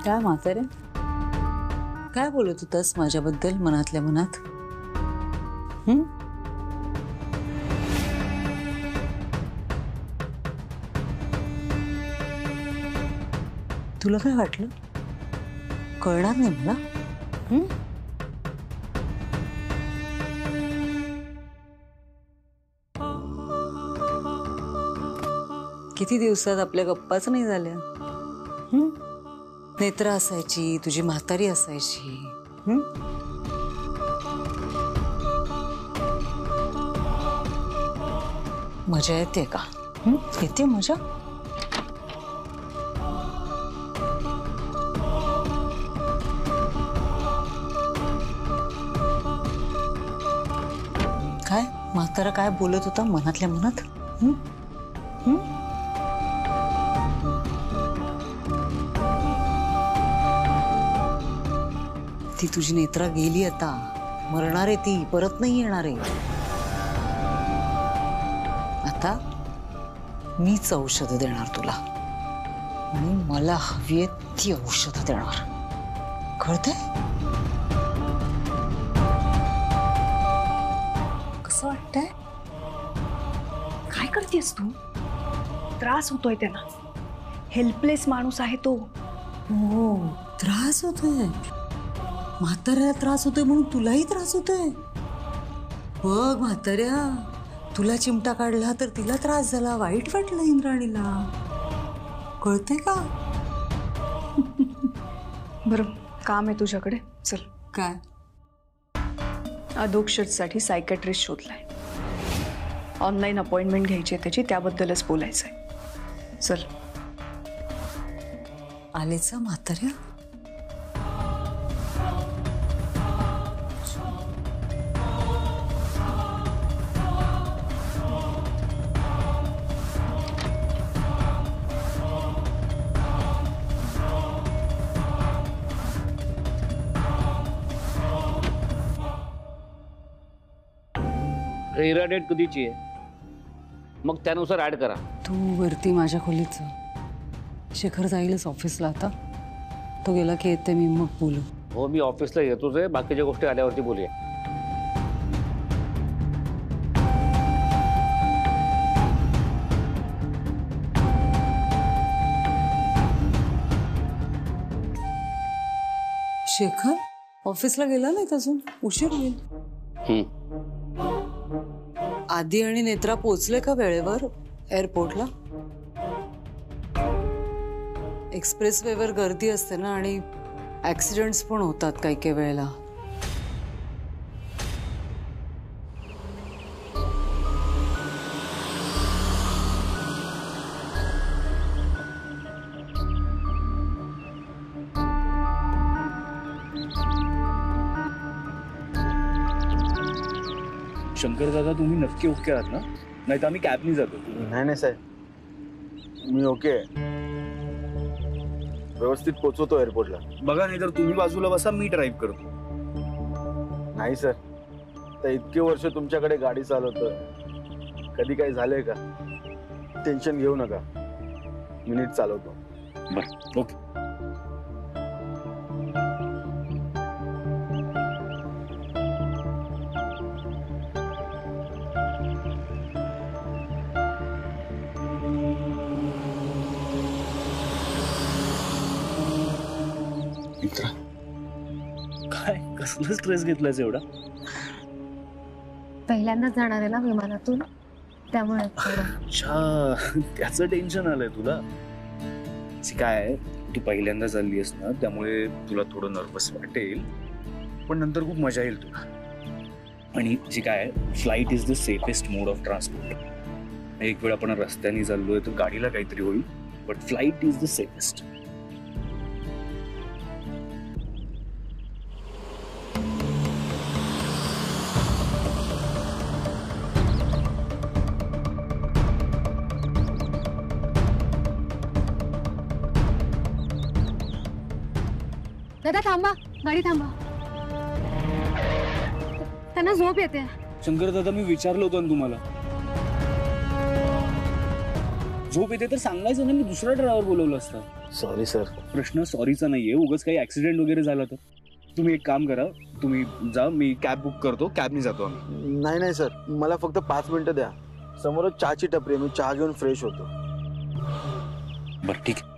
काय म्हातारे, काय बोलत होतास माझ्याबद्दल मनातल्या मनात? तुला काय वाटलं कळणार नाही मला? किती दिवसात आपल्या गप्पाच नाही झाल्या? नेत्र असायची, तुझी म्हातारी असायची. मजा येते का? येते मजा? काय म्हातारा काय बोलत होता मनातल्या मनात? ती तुझी नेत्रा गेली, आता मरणार आहे ती, परत नाही येणार आहे. आता मीच औषध देणार तुला आणि मला हवी ती औषध देणार, कळतंय? कसं वाटतंय? काय करतेस तू? त्रास होतोय त्यांना, हेल्पलेस माणूस आहे तो. हो, त्रास होतोय, म्हाताऱ्याला त्रास होतोय म्हणून तुलाही त्रास होतोय. बघ म्हाताऱ्या, तुला चिमटा काढला तर तिला त्रास झाला, वाईट वाटलं इंद्राणीला, कळतंय का? बरं, काम आहे तुझ्याकडे, चल. काय? अधोक्षरसाठी सायकॅट्रिस्ट शोधलाय, ऑनलाईन अपॉइंटमेंट घ्यायची आहे त्याची, त्याबद्दलच बोलायचंय. चल. आलेचा म्हाताऱ्या? हिरा डेट कधीची आहे, मग त्यानुसार ऍड करा. तू वरती माझ्या खोलीत जा. शेखर जाईलच ऑफिसला आता, तो गेला की येते मी, मग बोलू. हो, मी ऑफिसला येतोच आहे, बाकीच्या गोष्टी आल्यावरती बोलूया. शेखर ऑफिसला गेला नाही अजून, उशीर होईल. आदी आणि नेत्रा पोचले का वेळेवर एअरपोर्टला? एक्सप्रेस वेवर गर्दी असते ना, आणि ऍक्सिडेंट्स पण होतात काही काही वेळेला. शंकर दादा, तुम्ही नक्की ओके आहात ना? नाही तर आम्ही कॅबनी जातो. नाही साहेब, मी ओके, व्यवस्थित पोहोचवतो एअरपोर्टला. बघा, नाही तर तुम्ही बाजूला बसा, मी ड्राईव्ह करतो. नाही सर, तर इतके वर्ष तुमच्याकडे गाडी चालवतोय, कधी काही झालंय का? टेन्शन घेऊ नका, मी नीट चालवतो. बरं, ओके. काय कसलं स्ट्रेस घेतलायस एवढा? पहिल्यांदाच जाणार आहे ना विमानातून, त्यामुळे. अच्छा, त्याचं टेन्शन आलंय तुला? काय, तू पहिल्यांदा चाललीस ना, त्यामुळे तुला थोडं नर्वस वाटेल, पण नंतर खूप मजा येईल तुला. आणि जी काय, flight is the safest mode of transport. एक वेळ आपण रस्त्याने चाललोय तर गाडीला काहीतरी होईल, but flight is the safest. दादा थांबा, गाडी थांबा, त्यांना झोप येते. शंकर दादा, मी विचारलं होतं ना तुम्हाला. झोप येते तर सांगायचं ना, मी दुसरा ड्रायव्हर बोलवलं असतं. Sorry sir. प्रश्न सॉरीचा नाहीये, उगाच काही ऍक्सिडेंट वगैरे झाला तर. तुम्ही एक काम करा, तुम्ही जा, मी कॅब बुक करतो, कॅबनी जातो आम्ही. नाही नाही सर, मला फक्त 5 मिनिटं द्या. समोरच चहाची टपरी आहे, मी चहा घेऊन फ्रेश होतो. बरं ठीक आहे.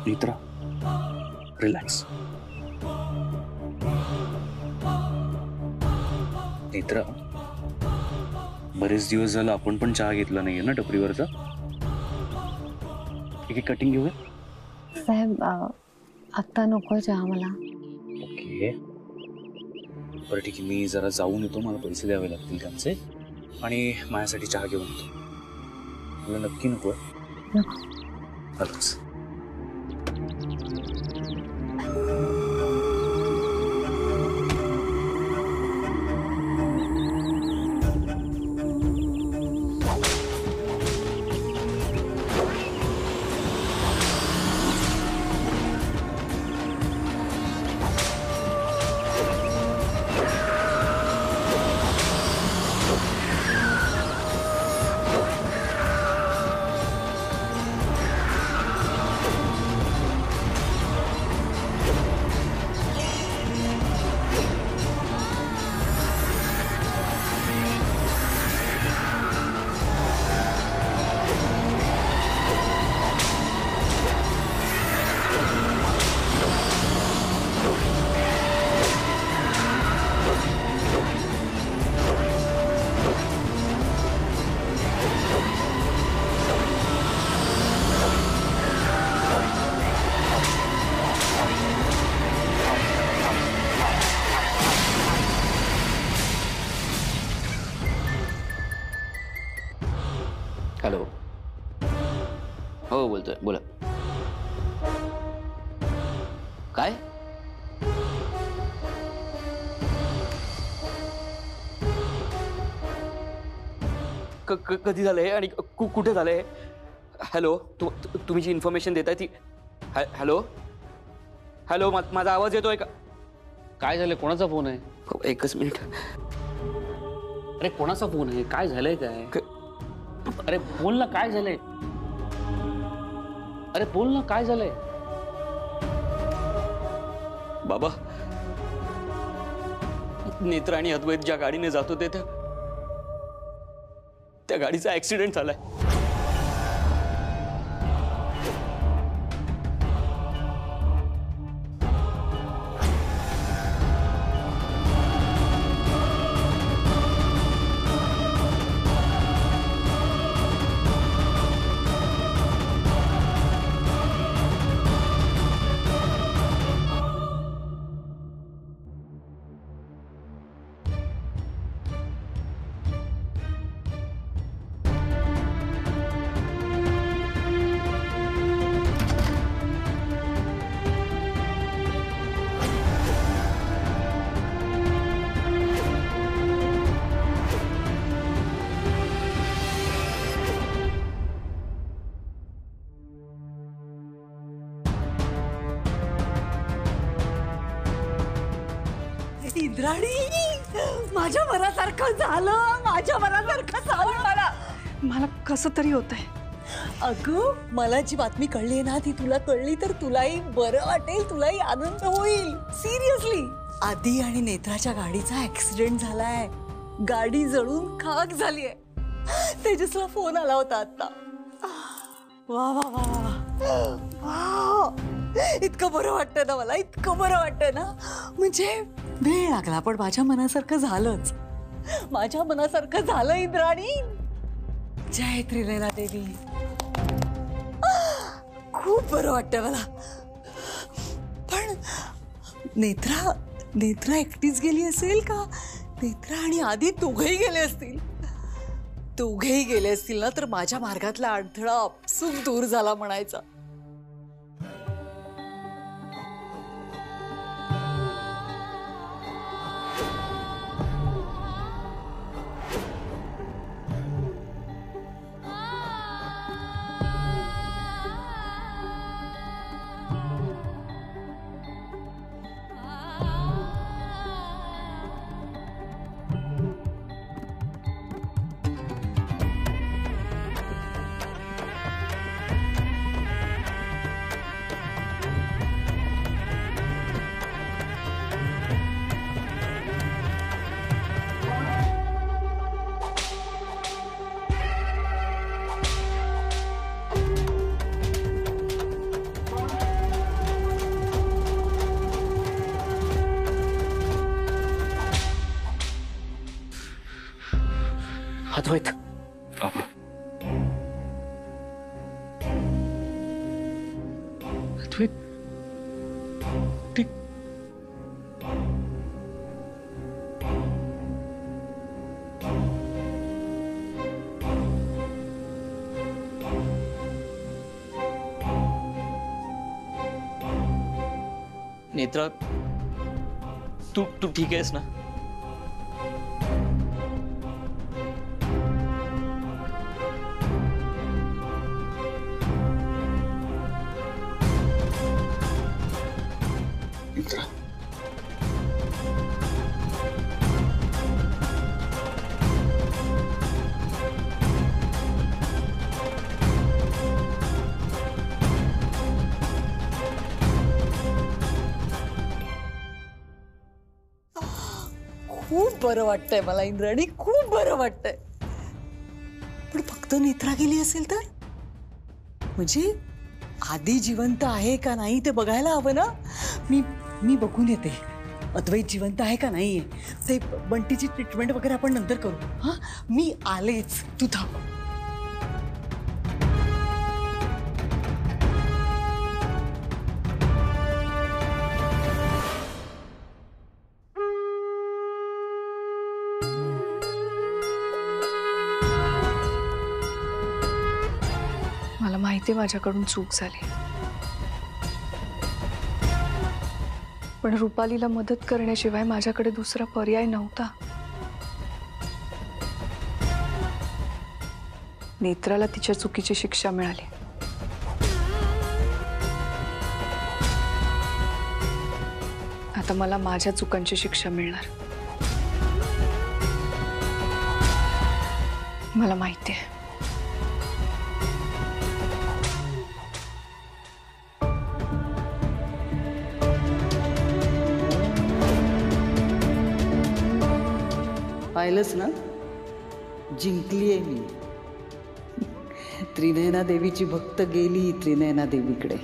नेत्रा, रिलॅक्स. नेत्रा, बरेच दिवस झालं आपण पण चहा घेतला नाहीये ना टपरीवरचा. एक एक कटिंग घेऊया. साहेब आत्ता नको चहा मला. ओके, बरं ठीक आहे, मी जरा जाऊन येतो, मला पैसे द्यावे लागतील त्यांचे, आणि माझ्यासाठी चहा घेऊन येतो. मला नक्की नको आहे. आलोच. हॅलो. हो बोलतोय, बोला. काय? कधी झालंय आणि कुठे झालंय? हॅलो, तुम्ही जी इन्फॉर्मेशन देताय ती. हॅलो हॅलो, माझा आवाज येतोय का? काय झालंय? कोणाचा फोन आहे? एकच मिनिट. अरे कोणाचा फोन आहे? काय झालंय? काय? अरे बोल ना, काय झालंय? अरे बोल ना, काय झालंय? बाबा, नेत्रा आणि अद्वैत ज्या गाडीने जात होते त्या गाडीचा ऍक्सिडेंट झालाय. इंद्राणी, माझ्या मनासारखं झालं, माझ्या मनासारखं झालं. मला कसं तरी होतंय. अगं, मला जी बातमी कळली ना ती तुला कळली तर तुलाही बरं वाटेल, तुलाही आनंद होईल. सिरियसली, आदी आणि नेत्राच्या गाडीचा ऍक्सिडेंट झालाय. गाडी जळून खाक झालीये. तेजसला फोन आला होता आता. वा वा वा वा, इतकं बरं वाटतं ना मला, इतकं बरं वाटतं ना. म्हणजे वेळ लागला पण माझ्या मनासारखं झालंच. माझ्या मनासारखं झालं इंद्राणी. जय त्रिनयना देवी. खूप बरं वाटतं मला. पण नेत्रा एकटीच गेली असेल का? नेत्रा आणि आधी दोघेही गेले असतील. दोघेही गेले असतील ना तर माझ्या मार्गातला अडथळा आपसूक दूर झाला म्हणायचा. अद्वैत अद्वैत ठीक नेत्रा तू तू ठीक आहेस ना? मित्रा खूप बरं वाटतंय मला इंद्राणी, खूप बरं वाटतंय. पण फक्त नेत्रा गेली असेल तर? म्हणजे आधी जिवंत आहे का नाही ते बघायला हवं ना. मी बघून येते अद्वैत जिवंत आहे का नाहीये. ते बंटीची ट्रीटमेंट वगैरे आपण नंतर करू. हा, मी आलेच, तू थांब. मला माहिती आहे माझ्याकडून चूक झाली, पण रुपालीला मदत करण्याशिवाय माझ्याकडे दुसरा पर्याय नव्हता. नेत्राला तिच्या चुकीची शिक्षा मिळाली. आता मला माझ्या चुकांची शिक्षा मिळणार. मला माहिती आहे. पाहिलंच ना, जिंकलीये मी. त्रिनयना देवीची भक्त गेली त्रिनयना देवीकडे.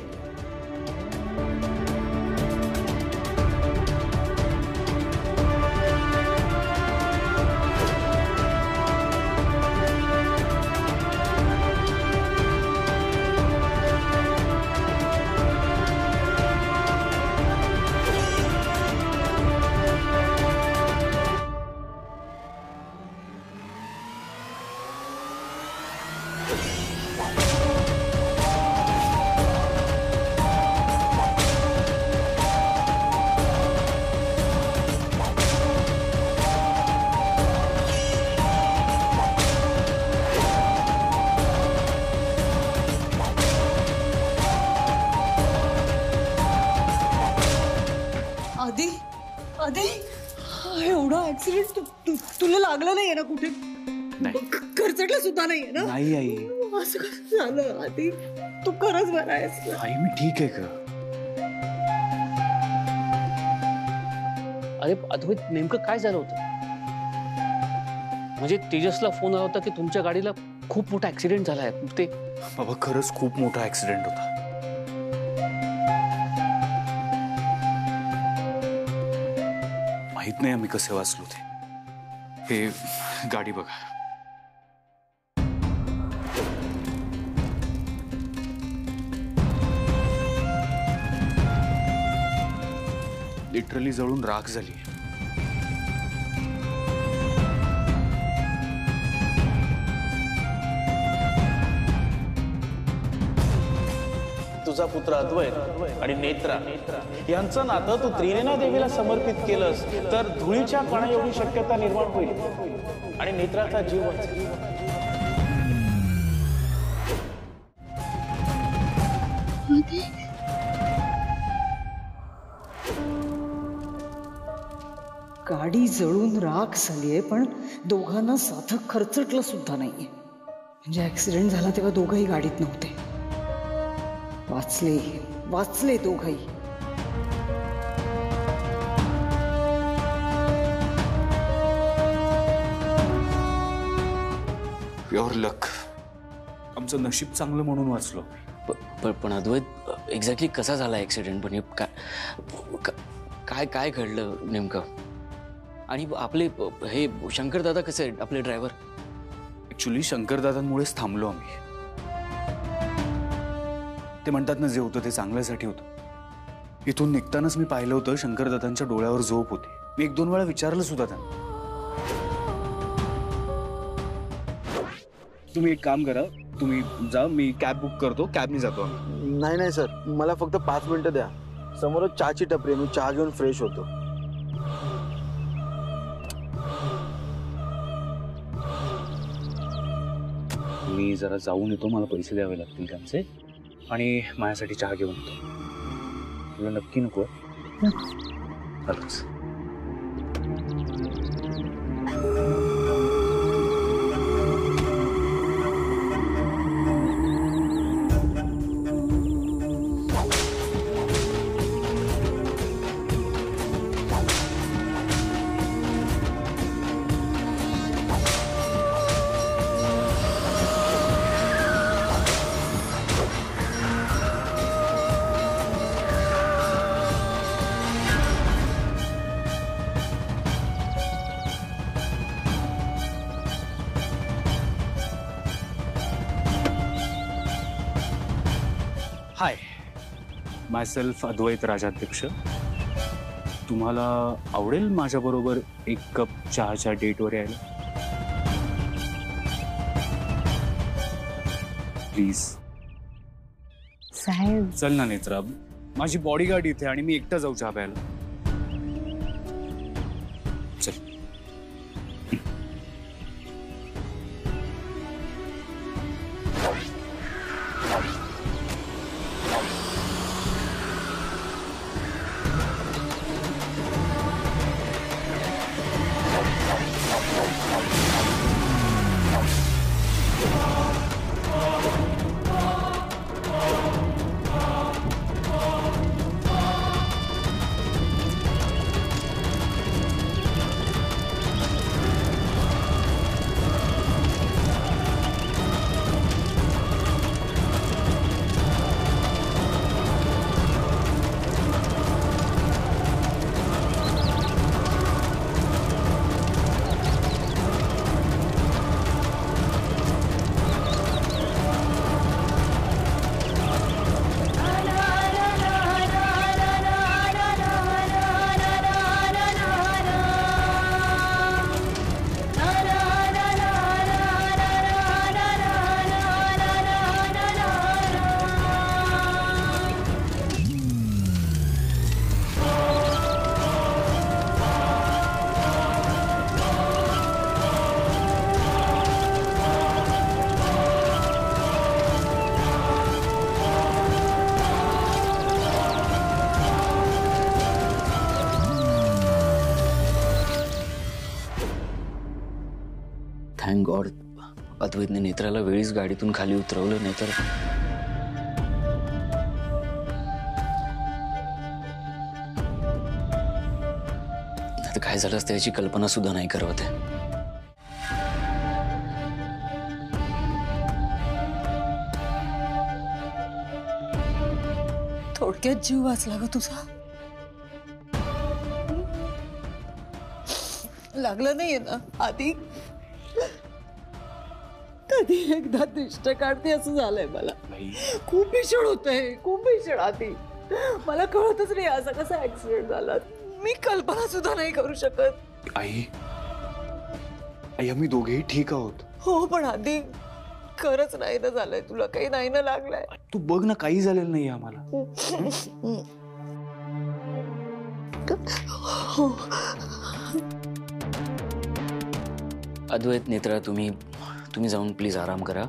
आधी आधी एवढा ऍक्सिडेंट तुला लागलं नाहीये ना कुठे? नाही. खरचटलं सुद्धा नाहीये ना? नाही आई. असं कसं झालं आधी? तू खरंच बरा आहेस ना? आई मी ठीक आहे का? अरे अद्वैत नेमकं काय झालं होतं? म्हणजे तेजसला फोन आला होता की तुमच्या गाडीला खूप मोठा ऍक्सिडेंट झालाय. ते बाबा खरंच खूप मोठा ऍक्सिडेंट होता. माहित नाही आम्ही कसे वाचलो ते. हे गाडी बघा. लिटरली जळून राख झाली. तुझा पुत्र अद्वैत आणि नेत्रा यांचं नातं तू त्रिनयना देवीला समर्पित केलंस तर धुळीच्या कणा एवढी शक्यता निर्माण होईल आणि नेत्राचा जीव वाचेल. गाडी जळून राख झालीये, पण दोघांना साधं खरचटलं सुद्धा नाहीये. म्हणजे ऍक्सिडेंट झाला तेव्हा दोघंही गाडीत नव्हते. वाचले वाचले दोघंही. प्युअर लक. आमचं नशीब चांगलं म्हणून वाचलो. पण अद्वैत एक्झॅक्टली कसा झाला ऍक्सिडेंट? म्हणजे काय काय घडलं नेमकं? आणि आपले हे शंकर दादा कसे आहेत आपले ड्रायव्हर? ऍक्च्युली शंकरदादांमुळेच थांबलो आम्ही. ते म्हणतात ना, जे होतं ते चांगल्यासाठी होतं. इथून निघतानाच मी पाहिलं होतं शंकरदादांच्या डोळ्यावर झोप होती. मी 1-2 वेळा विचारलं सुद्धा त्यांना. तुम्ही एक काम करा, तुम्ही जा, मी कॅब बुक करतो, कॅबनी जातो आम्ही. नाही सर, मला फक्त 5 मिनिटं द्या. समोरच चहाची टपरी आहे, मी चहा घेऊन फ्रेश होतो. मी जरा जाऊन येतो, मला पैसे द्यावे लागतील त्यांचे, आणि माझ्यासाठी चहा घेऊन येतो. तुला नक्की नको? आलोच. हाय, मायसेल्फ अद्वैत राजाध्यक्ष. तुम्हाला आवडेल माझ्याबरोबर 1 कप चहाच्या डेटवर यायला? प्लीज. साहेब, चल ना नेत्रा, माझी बॉडीगार्ड इथे आणि मी एकटा जाऊ चहा प्यायला. चल. थँक गॉड अद्वैतने नेत्राला वेळीच गाडीतून खाली उतरवलं, नाही तर काय झालं असतं याची कल्पना सुद्धा नाही करवत आहे. थोडक्यात जीव वाचला ग तुझा. लागलं नाहीये ना आधी? कधी एकदा दृष्ट काढते असं झालंय मला. खूप भीषण होतंय, खूप भीषण. आधी मला कळतच नाही असा कसा ऍक्सिडेंट झाला. मी कल्पना सुद्धा नाही करू शकत. आई, आम्ही दोघेही ठीक आहोत. हो, पण आधी खरंच नाही ना झालंय तुला? काही नाही ना लागलंय? तू बघ ना, काही झालेलं नाही आम्हाला. अद्वैत, नेत्रा, तुम्ही जाऊन प्लीज आराम करा.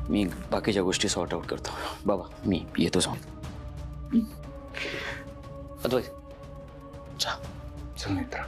मी बाकीच्या गोष्टी सॉर्ट आउट करतो. बाबा, मी येतो जाऊन. अद्वैत, चल नेत्रा.